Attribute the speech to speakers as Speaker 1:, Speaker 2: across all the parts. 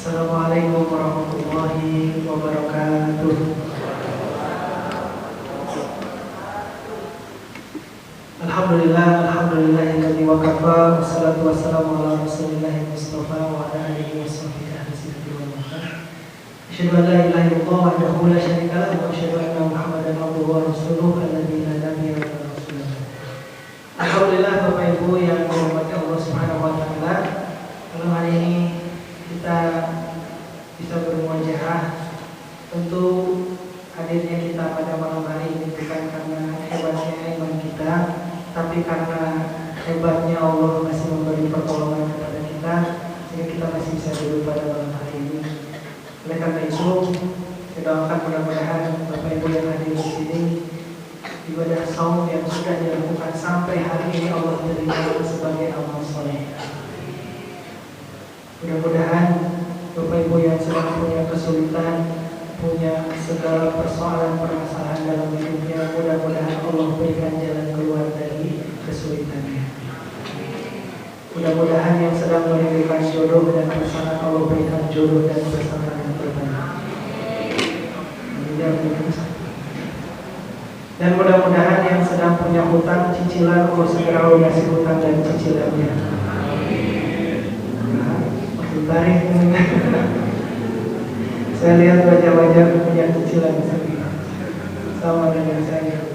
Speaker 1: Assalamualaikum warahmatullahi wabarakatuh. Alhamdulillahilladzi wa kafa, wassalatu wassalamu ala rasulillahil mustafa wa ala alihi washabbihi ahli sidqi wal wafa. Asyhadu an la ilaha illallah wahdahu la syarika lahu wa asyhadu anna Muhammadan abduhu wa rasuluhu alladzi la nabiyya illa rasuluh. Alhamdulillah, Bapak Ibu yang dirahmati Allah Subhanahu wa taala. Malam hari ini kita bisa bermuajahah. Tentu hadirnya kita pada malam hari ini bukan karena hebatnya iman kita, tapi karena hebatnya Allah masih memberi pertolongan kepada kita sehingga kita masih bisa duduk pada malam hari ini. Oleh karena itu, kita doakan mudah-mudahan Bapak Ibu yang hadir di sini ibadah saum yang sudah dilakukan sampai hari ini Allah terima sebagai amal soleh. Mudah-mudahan Bapak Ibu yang sedang punya kesulitan, punya segala persoalan permasalahan dalam hidupnya, mudah-mudahan Allah berikan jalan keluar dari kesulitannya. Mudah-mudahan yang sedang merindukan jodoh dan pasangan, Allah berikan jodoh dan pasangan yang terbaik. Dan mudah-mudahan yang sedang punya hutang cicilan, Allah segera lunasi hutang dan cicilannya. Tarik. Saya lihat wajah-wajah punya cicilan sama dengan saya.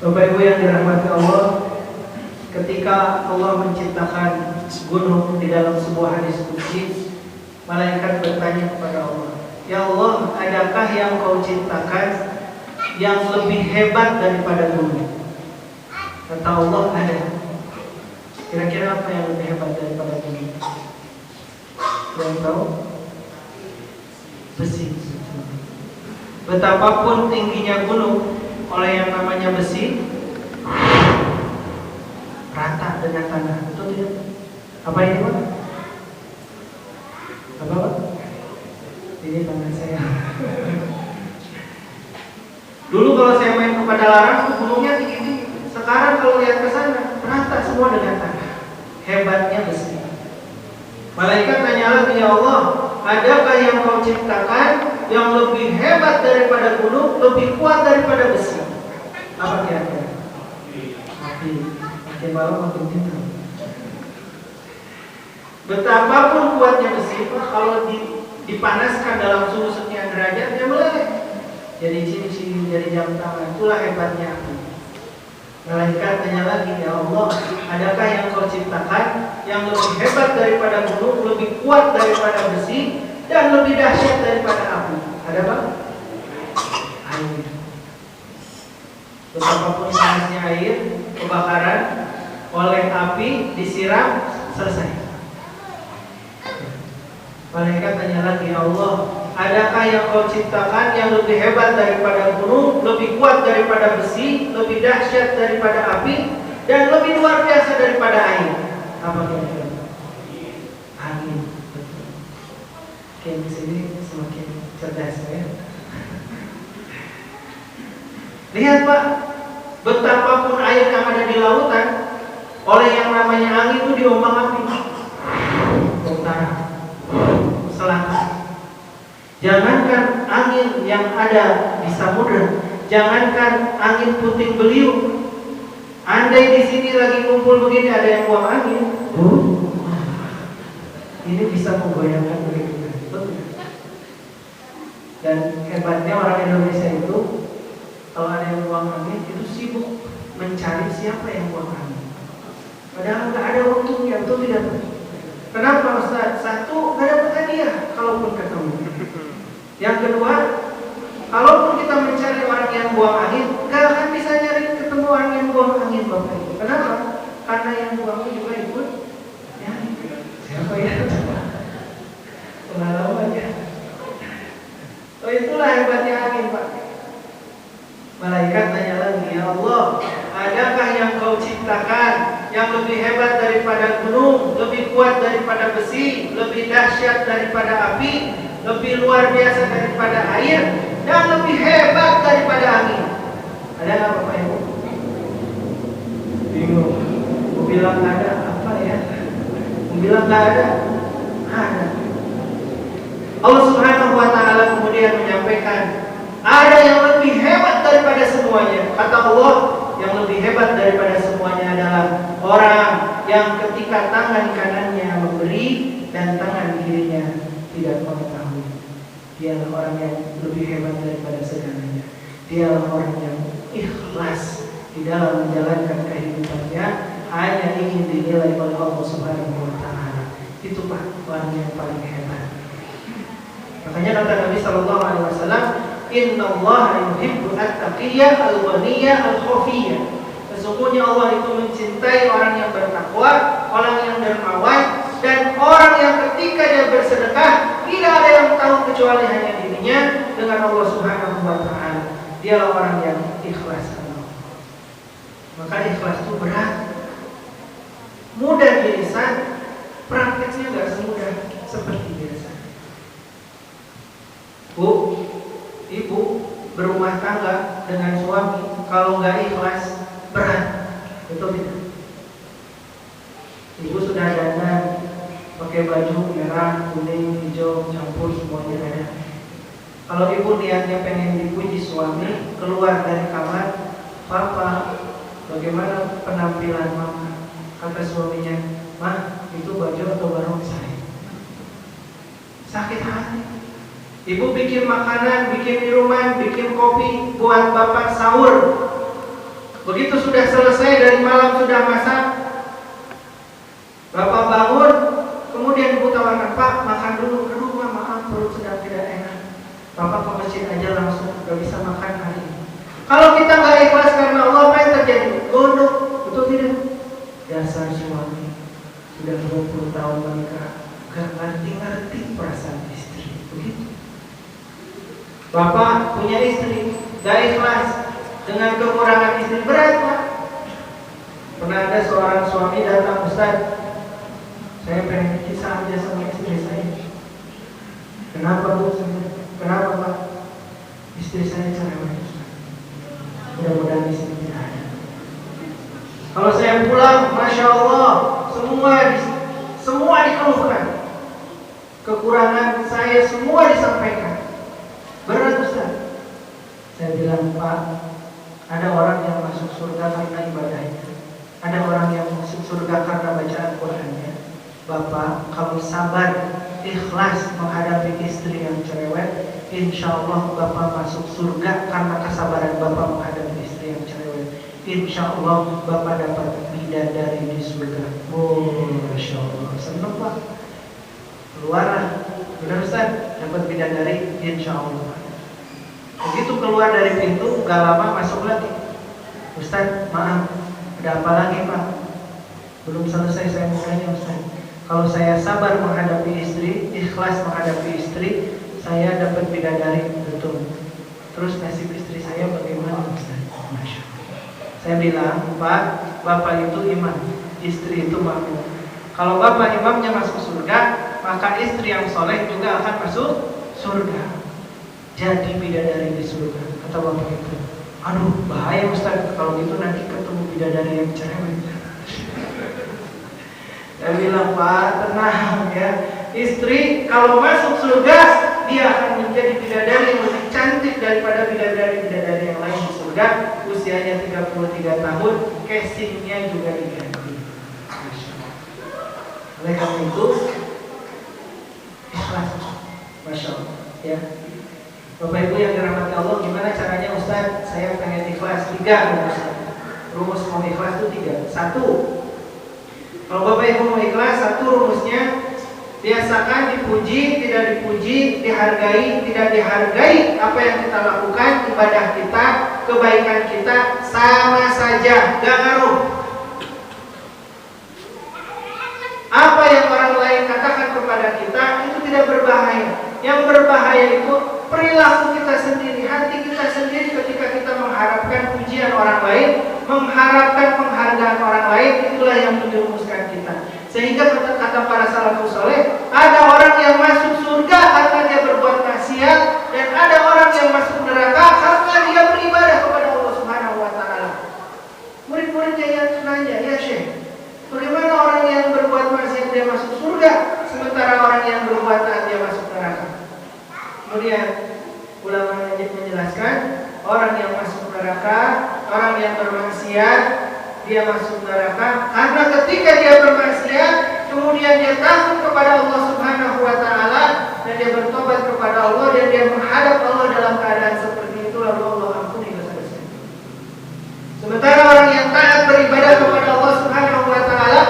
Speaker 1: Bapak Ibu yang dirahmati Allah, ketika Allah menciptakan gunung di dalam sebuah hadis qudsi, malaikat bertanya kepada Allah, "Ya Allah, adakah yang Kau ciptakan yang lebih hebat daripada gunung?" Kata Allah, ada. Kira-kira apa yang lebih hebat daripada gunung? Yang tahu? Besi. Betapapun tingginya gunung, oleh yang namanya besi rata dengan tanah, betul tidak? Apa ini Pak? Apa Pak? Ini tangan saya. Dulu kalau saya main ke Padalarang, gunungnya tinggi-tinggi. Sekarang kalau lihat ke sana, rata semua dengan tanah. Hebatnya besi. Malaikat tanya lagi, "Ya Allah, adakah yang Kau ciptakan yang lebih hebat daripada gunung, lebih kuat daripada besi?" Apa kira-kira? Api. Makin malam makin bintang. Betapapun kuatnya besi, kalau dipanaskan dalam suhu sekian derajat, dia meleleh. Jadi cincin, jadi jam tangan. Itulah hebatnya api. Malaikat tanya lagi, "Ya Allah, adakah yang Kau ciptakan yang lebih hebat daripada gunung, lebih kuat daripada besi, dan lebih dahsyat daripada api?" Ada Pak? Air. Betapapun panasnya air, kebakaran oleh api disiram, selesai. Malaikat tanya lagi, "Ya Allah, adakah yang Kau ciptakan yang lebih hebat daripada gunung, lebih kuat daripada besi, lebih dahsyat daripada api, dan lebih luar biasa daripada air?" Apa kira-kira? Angin. Oke, di sini semakin cerdas ya. Lihat Pak, betapapun air yang ada di lautan, oleh yang namanya angin itu diombang-ambing. Utara, selatan. Jangankan angin yang ada di samudra, jangankan angin puting beliung. Andai di sini lagi kumpul begini ada yang buang angin, ini bisa menggoyangkan begitu. Dan hebatnya orang Indonesia itu, kalau ada yang buang angin itu sibuk mencari siapa yang buang angin. Padahal nggak ada untungnya, betul tidak? Kenapa Ustaz? Satu, nggak dapat hadiah kalaupun ketemu. Yang kedua, kalaupun kita mencari orang yang buang angin, nggak akan bisa nyari ketemu orang yang buang angin, Bapak Ibu. Kenapa? Karena yang buang juga ikut. Ya, siapa ya? Pengalaman ya. Oh, itulah hebatnya angin, Pak. Malaikat tanya lagi, "Ya Allah, adakah yang Kau ciptakan yang lebih hebat daripada gunung, lebih kuat daripada besi, lebih dahsyat daripada api, lebih luar biasa daripada air, dan lebih hebat daripada angin?" Ada nggak Bapak Ibu? Bingung. Mau bilang nggak ada apa ya? Mau bilang nggak ada? Ada. sampaikan, ada yang lebih hebat daripada semuanya. Kata Allah, yang lebih hebat daripada semuanya adalah orang yang ketika tangan kanannya memberi dan tangan kirinya tidak mengetahui. Dialah orang yang lebih hebat daripada segalanya. Dialah orang yang ikhlas di dalam menjalankan kehidupannya, hanya ingin dinilai oleh Allah Subhanahu wa taala. Itu orang yang paling hebat. Makanya kata Nabi sallallahu alaihi wasallam, "Innallaha yuhibbu at-taqiyya al-ghaniyya al-khafiyya." Sesungguhnya Allah itu mencintai orang yang bertakwa, orang yang dermawan, dan orang yang ketika dia bersedekah tidak ada yang tahu kecuali hanya dirinya dengan Allah Subhanahu wa taala. Dialah orang yang ikhlas. Maka ikhlas itu berat. Mudah di lisan, prakteknya nggak semudah seperti biasa. Bu, ibu berumah tangga dengan suami, kalau nggak ikhlas berat, betul tidak? Ibu sudah dandan, pakai baju merah, kuning, hijau, campur semuanya ada. Kalau ibu niatnya pengen dipuji suami, keluar dari kamar, "Papa, bagaimana penampilan mama?" Kata suaminya, "Mah, itu baju atau barongsai?" Sakit hati. Ibu bikin makanan, bikin minuman, bikin kopi buat bapak sahur. Begitu sudah selesai dari malam sudah masak, bapak bangun, kemudian ibu tawarkan, "Pak, makan dulu." "Aduh, Ma, maaf, perut sedang tidak enak." "Bapak ke masjid aja langsung, gak bisa makan hari ini." Kalau kita nggak ikhlas karena Allah, apa yang terjadi? Gondok, betul tidak? Dasar suami sudah 20 tahun menikah, gak ngerti perasaan istri. Begitu. Bapak punya istri, gak ikhlas dengan kekurangan istri, berat Pak. Pernah ada seorang suami datang, "Ustaz, saya pengen kisah aja sama istri saya." "Kenapa Bu? Kenapa Pak?" "Istri saya cerewet." Mudah-mudahan di sini tidak ada. Kalau saya pulang, Masya Allah, semua dikeluhkan. Kekurangan saya semua disampaikan. Berat Ustaz. Saya bilang, "Pak, ada orang yang masuk surga karena ibadahnya. Ada orang yang masuk surga karena bacaan Qur'annya. Bapak, kamu sabar, ikhlas menghadapi istri yang cerewet, insya Allah Bapak masuk surga karena kesabaran Bapak menghadapi istri yang cerewet. Insya Allah Bapak dapat bidadari di surga." Oh, Masya Allah, senang Pak. Keluarlah, benar Ustaz, dapat bidadari, insya Allah. Begitu keluar dari pintu, gak lama masuk lagi. "Ustaz, maaf, ada apa lagi Pak?" "Belum selesai saya mukanya Ustaz. Kalau saya sabar menghadapi istri, ikhlas menghadapi istri, saya dapat bidadari." "Betul. Terus nasib istri saya bagaimana Ustaz?" Masya Allah. Saya bilang, "Pak, Bapak itu imam, istri itu makmum. Kalau Bapak imamnya masuk surga, maka istri yang soleh juga akan masuk surga. Jadi bidadari di surga." Kata Bapak itu, "Aduh, bahaya Ustaz, kalau gitu nanti ketemu bidadari yang cerewet." Saya bilang, "Pak, tenang ya. Istri kalau masuk surga, dia akan menjadi bidadari yang lebih cantik daripada bidadari-bidadari yang lain di surga. Usianya 33 tahun, casingnya juga diganti." Oleh karena itu, ikhlas. Masya Allah ya. Bapak Ibu yang dirahmati Allah, gimana caranya Ustaz? Saya pengen ikhlas. 3 rumusnya. Rumus mau ikhlas itu 3. 1, kalau Bapak Ibu mau ikhlas, 1 rumusnya, biasakan dipuji, tidak dipuji, dihargai, tidak dihargai. Apa yang kita lakukan, ibadah kita, kebaikan kita sama saja, gak ngaruh. Apa yang orang lain katakan kepada kita itu tidak berbahaya. Yang berbahaya itu perilaku kita sendiri, hati kita sendiri ketika kita mengharapkan pujian orang lain, mengharapkan penghargaan orang lain, itulah yang menjerumuskan kita. Sehingga kata para salafus saleh, ada orang yang masuk surga karena dia berbuat maksiat, dan ada orang yang masuk neraka karena dia beribadah kepada Allah Subhanahu wa taala. Murid-muridnya yang nanya, "Ya Syekh, bagaimana orang yang berbuat maksiat dia masuk surga, sementara orang yang berbuat taat dia masuk neraka?" Kemudian ulama orang yang masuk neraka, orang yang bermaksiat, dia masuk neraka karena ketika dia bermaksiat, kemudian dia takut kepada Allah Subhanahu wa taala dan dia bertobat kepada Allah dan dia menghadap Allah dalam keadaan seperti itu, lalu Allah ampuni dosa-dosa. Sementara orang yang taat beribadah kepada Allah Subhanahu wa taala,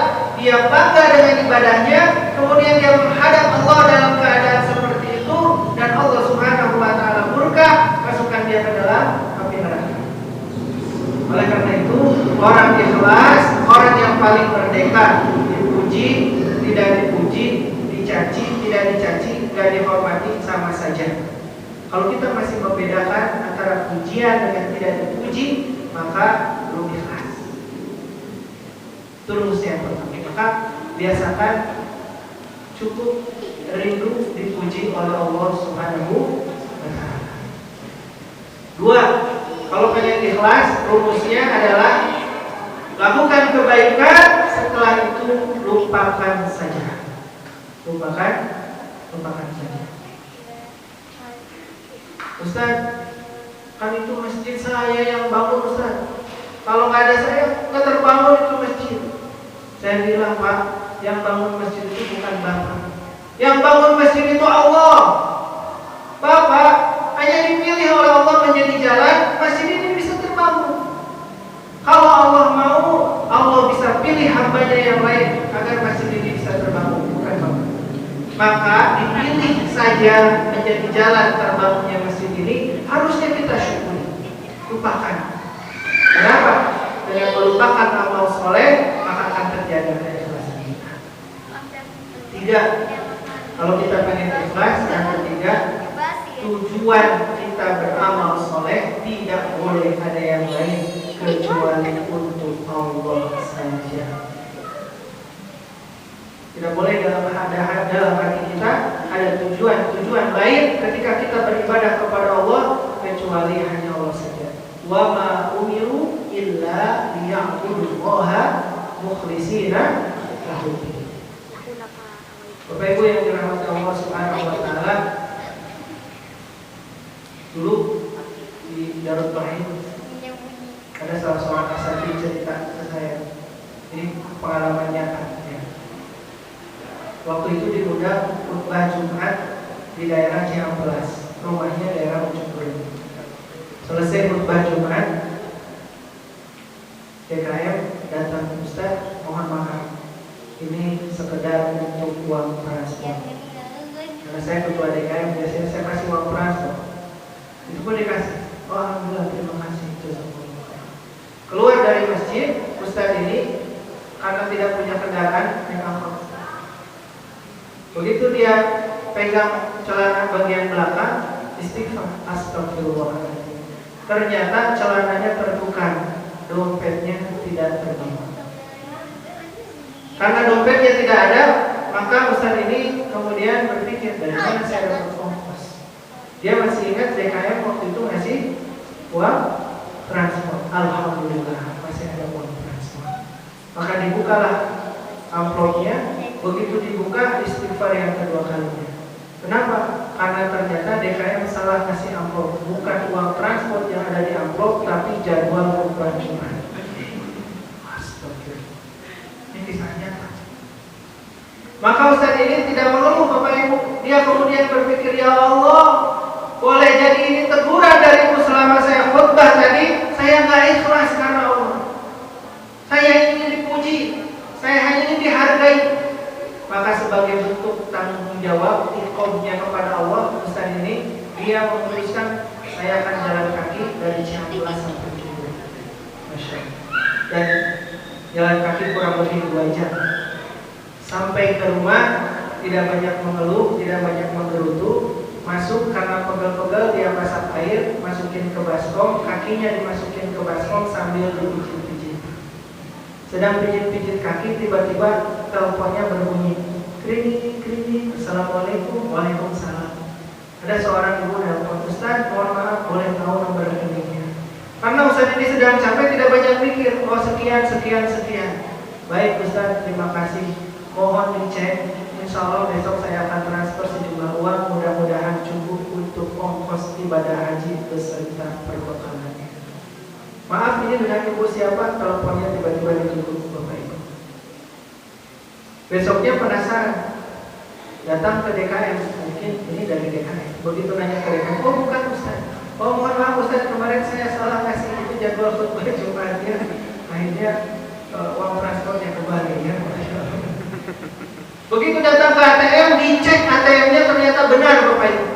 Speaker 1: dia bangga dengan ibadahnya, kemudian dia menghadap Allah dalam keadaan seperti itu dan Allah Subhanahu wa taala murka, masukkan dia ke dalam api neraka. Oleh karena itu, orang ikhlas, orang yang paling merdeka, dipuji, tidak dipuji, dicaci, tidak dicaci, tidak dihormati, sama saja. Kalau kita masih membedakan antara pujian dengan tidak dipuji, maka belum ikhlas. Itu rumus yang pertama. Maka biasakan cukup rindu dipuji oleh Allah Subhanahu wa taala. 2. Kalau pengen ikhlas, rumusnya adalah lakukan kebaikan, setelah itu lupakan saja. Lupakan saja. Ustaz, kan itu masjid saya yang bangun, Ustaz. Kalau nggak ada saya, nggak terbangun itu masjid. Saya bilang, Pak, yang bangun masjid itu bukan Bapak. Yang bangun masjid itu Allah. Bapak hanya dipilih oleh Allah menjadi jalan, masjid ini bisa terbangun. Kalau Allah mau, Allah bisa pilih hambanya yang lain agar masjid ini bisa terbangun, bukan Bapak. Maka dipilih saja menjadi jalan terbangunnya masjid ini, harusnya kita syukuri. Lupakan. Kenapa? Dengan melupakan amal soleh, maka akan terjaga keikhlasan kita. Tidak. Kalau kita pengen ikhlas, yang ketiga, tujuan kita beramal soleh tidak boleh ada yang lain kecuali untuk Allah saja. Tidak boleh dalam hati kita ada tujuan lain ketika kita beribadah kepada Allah kecuali hanya Allah saja. Wa ma umiru illa liya'budullaha mukhlishina lahu. Bapak Ibu yang dirahmati Allah Subhanahu wa taala, dulu di Darut Tauhid ada salah seorang asatidz cerita ke saya. Ini pengalaman nyata ya. Waktu itu diundang khutbah Jumat di daerah Ciamplas, rumahnya daerah Ujung Berung. Selesai khutbah Jumat, DKM datang, Ustaz, mohon maaf, ini sekedar untuk uang transport. Karena saya ketua DKM, biasanya saya kasih uang transport. Itu pun dikasih. Oh, alhamdulillah, terima kasih. Keluar dari masjid, Ustaz ini karena tidak punya kendaraan, naik angkot. Begitu dia pegang celana bagian belakang, istighfar, astagfirullahaladzim. Ternyata celananya tertukar, dompetnya tidak terbawa. Karena dompetnya tidak ada, maka Ustaz ini kemudian berpikir, dari mana saya dapat ongkos? Dia masih ingat DKM waktu itu ngasih uang transport. Alhamdulillah masih ada uang transport. Maka dibukalah amplopnya. Begitu dibuka, istighfar yang kedua kalinya. Kenapa? Karena ternyata DKM salah kasih amplop. Bukan uang transport yang ada di amplop, tapi jadwal khutbah Jumat. Astagfirullah. Ini kisah nyata. Maka Ustaz ini tidak mengeluh, Bapak Ibu. Dia kemudian berpikir, ya Allah, boleh jadi ini teguran dariku selama saya khutbah tadi. Saya nggak ikhlas karena Allah. Saya ingin dipuji, saya hanya ingin dihargai. Maka sebagai bentuk tanggung jawab iqomnya kepada Allah, Ustaz ini dia memutuskan, saya akan jalan kaki dari Ciamplas sampai Cirebon. Masya Allah. Dan jalan kaki kurang lebih 2 jam. Sampai ke rumah tidak banyak mengeluh, tidak banyak menggerutu. Masuk karena pegel-pegel, dia masak air, masukin ke baskom, kakinya dimasukin ke baskom sambil dipijit-pijit. Sedang pijit-pijit kaki, tiba-tiba teleponnya berbunyi, kring. Assalamualaikum, waalaikumsalam. Ada seorang ibu nelpon, Ustaz, mohon maaf, boleh tahu nomor rekeningnya? Karena Ustaz ini sedang capek, tidak banyak mikir. Oh, sekian. Baik Ustaz, terima kasih. Mohon dicek, insya Allah besok saya akan transfer sejumlah uang, mudah-mudahan cukup untuk ongkos ibadah haji beserta perbekalan. dengan ibu siapa, teleponnya tiba-tiba ditutup Bapak Ibu. Besoknya penasaran, datang ke DKM, mungkin ini dari DKM. Begitu nanya ke DKM, oh bukan Ustaz. Oh mohon maaf Ustaz, kemarin saya salah kasih itu jadwal khutbah Jumatnya. Akhirnya uang transportnya kembali ya. Begitu datang ke ATM, dicek ATM-nya ternyata benar Bapak Ibu.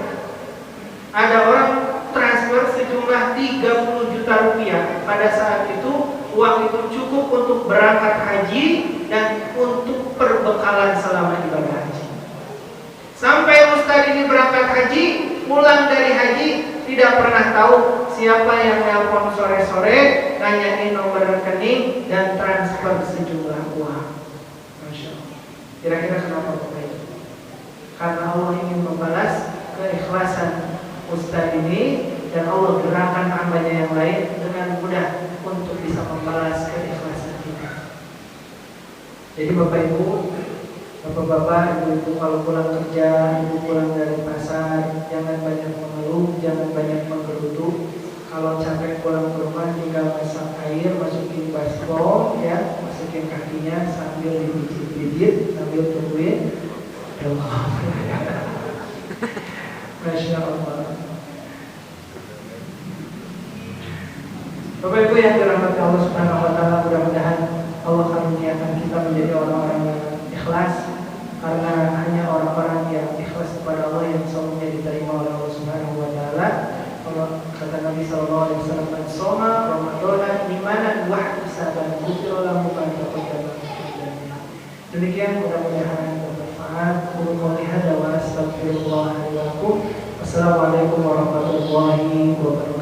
Speaker 1: Ada orang transfer sejumlah 30 juta rupiah. Pada saat itu uang itu cukup untuk berangkat haji dan untuk perbekalan selama ibadah haji. Sampai Ustaz ini berangkat haji, pulang dari haji, tidak pernah tahu siapa yang nelpon sore-sore, nanyain nomor rekening dan transfer sejumlah uang. Masya Allah. Kira-kira kenapa Bapak Ibu? Karena Allah ingin membalas keikhlasan Ustaz ini, dan Allah gerakan hambanya yang lain dengan mudah untuk bisa membalas keikhlasan kita. Jadi Bapak Ibu, Bapak-bapak, ibu-ibu kalau pulang kerja, ibu pulang dari pasar, jangan banyak mengeluh, jangan banyak menggerutu. Kalau capek pulang ke rumah, tinggal masak air, masukin baskom, ya, masukin kakinya sambil dipijit-pijit, sambil tungguin. Masya Allah. Bapak Ibu yang dirahmati Allah Subhanahu Wa Taala, mudah-mudahan Allah karuniakan kita menjadi orang-orang yang ikhlas, karena hanya orang-orang yang ikhlas kepada Allah yang semuanya diterima oleh Allah Subhanahu Wa Taala. Allah kata Nabi Sallallahu Alaihi Wasallam, "Man shoma Ramadan imanan wa ihtisaban, ghufira lahu ma taqaddama min dhanbihi." Demikian, mudah-mudahan bermanfaat. Qul hadza wa astaghfirullah li wa lakum. Wassalamualaikum warahmatullahi wabarakatuh.